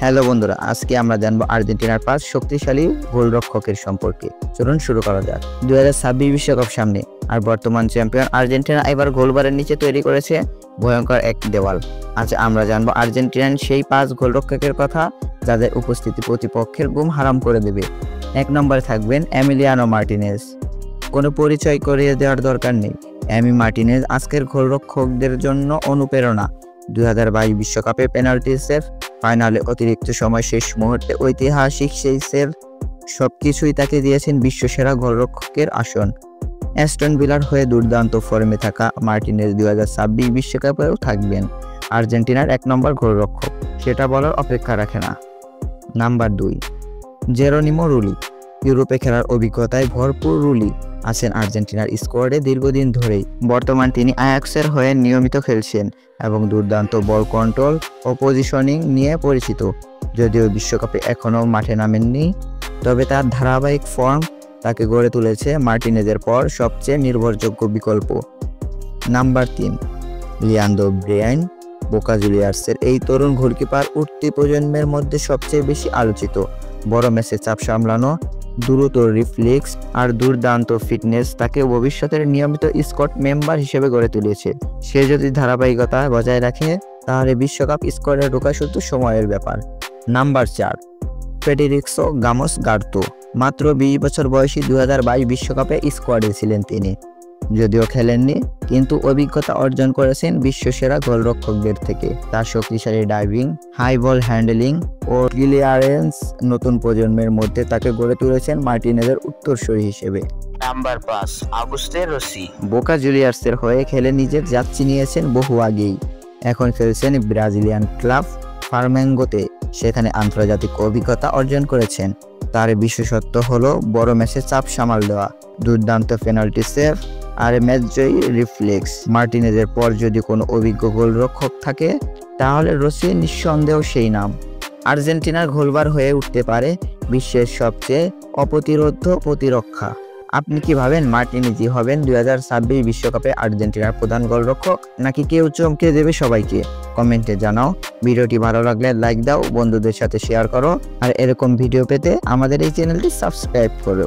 Hello বন্ধুরা, আজকে আমরা জানবো আর্জেন্টিনার 5 শক্তিশালী গোলরক্ষকের সম্পর্কে। চলুন শুরু করা যাক। 2026 বিশ্বকাপ সামনে, আর বর্তমান চ্যাম্পিয়ন আর্জেন্টিনা এবার গোলবারের নিচে তৈরি করেছে ভয়ঙ্কর এক দেওয়াল। আজ আমরা জানবো আর্জেন্টিনার সেই 5 গোলরক্ষকের কথা, যাদের উপস্থিতি প্রতিপক্ষের ঘুম হারাম করে দেবে। 1 নম্বরে থাকবেন এমিলিয়ানো মার্টিনেজ। কোনো পরিচয় করিয়ে দেওয়ার দরকার নেই, এমি মার্টিনেজ আজকের গোলরক্ষকদের জন্য অনুপ্রেরণা। 2022 বিশ্বকাপে পেনাল্টি সেভ, ফাইনালে অতিরিক্ত সময়, শেষ মুহূর্তে ঐতিহাসিক সেই সেভ, সবকিছুই তাকে দিয়েছেন বিশ্বসেরা গোলরক্ষকের আসন। অ্যাস্টন ভিলার হয়ে দুর্দান্ত ফর্মে থাকা মার্টিনেজ 2026 বিশ্বকাপেও থাকবেন আর্জেন্টিনার 1 নম্বর গোলরক্ষক, সেটা বলার অপেক্ষা রাখে না। Number 2, Geronimo Rulli. ইউরোপে খেলার অভিজ্ঞতায় ভরপুর রুলি আছেন আর্জেন্টিনার স্কোয়াডে দীর্ঘদিন ধরেই। বর্তমান তিনি আয়াক্সের হয়ে নিয়মিত খেলছেন এবং দুর্দান্ত বল কন্ট্রোল ও পজিশনিং নিয়ে পরিচিত। যদিও বিশ্বকাপে এখনও মাঠে নামেননি, তবে তার ধারাবাহিক ফর্ম তাকে গড়ে তুলেছে মার্টিনেজের পর সবচেয়ে নির্ভরযোগ্য বিকল্প। Number 3, Leandro Brey. বোকা জুনিয়র্সের এই তরুণ গোলকিপার উঠতি প্রজন্মের মধ্যে সবচেয়ে বেশি আলোচিত। বড় ম্যাচে চাপ সামলানো, দ্রুত রিফ্লেক্স আর দুর্দান্ত ফিটনেস তাকে ভবিষ্যতের নিয়মিত স্কোয়াড মেম্বার হিসেবে গড়ে তুলেছে। সে যদি ধারাবাহিকতা বজায় রাখে, তাহলে বিশ্বকাপ স্কোয়াডে ঢোকা শুধু সময়ের ব্যাপার। নাম্বার 4, ফেডেরিকো গামোস গার্তো। মাত্র 20 বছর বয়সী 2022 বিশ্বকাপে স্কোয়াডে ছিলেন তিনি। যদিও খেলেননি, কিন্তু অভিজ্ঞতা অর্জন করেছেন বিশ্বসেরা গোলরক্ষকদের থেকে। তার শক্তিশালী ডাইভিং, হাই বল হ্যান্ডলিং ও ক্লিয়ারেন্স নতুন প্রজন্মের মধ্যে তাকে গড়ে তুলেছেন মার্টিনেজের উত্তরসূরি হিসেবে। নাম্বার 5, আগুস্তে রসি। বোকা জুনিয়র্সের হয়ে খেলে নিজের যাত্রা নিয়েছেন বহু আগেই। এখন খেলছেন ব্রাজিলিয়ান ক্লাব ফ্লামেঙ্গোতে, সেখানে আন্তর্জাতিক অভিজ্ঞতা অর্জন করেছেন। তার বিশেষত্ব হলো বড় ম্যাচে চাপ সামাল দেওয়া, দুর্দান্ত পেনাল্টি সেভ আর ম্যাচজয়ী রিফ্লেক্স। মার্টিনেজের পর যদি কোনো অভিজ্ঞ গোলরক্ষক থাকে, তাহলে রসি নিঃসন্দেহ সেই নাম। আর্জেন্টিনার গোলবার হয়ে উঠতে পারে বিশ্বের সবচেয়ে অপ্রতিরোধ্য প্রতিরক্ষা। আপনি কি ভাবেন মার্টিনেজই হবেন 2026 বিশ্বকাপে আর্জেন্টিনার প্রধান গোলরক্ষক, নাকি কেউ চমকে দেবে সবাইকে? কমেন্টে জানাও। ভিডিওটি ভালো লাগলে লাইক দাও, বন্ধুদের সাথে শেয়ার করো, আর এরকম ভিডিও পেতে আমাদের এই চ্যানেলটি সাবস্ক্রাইব করো।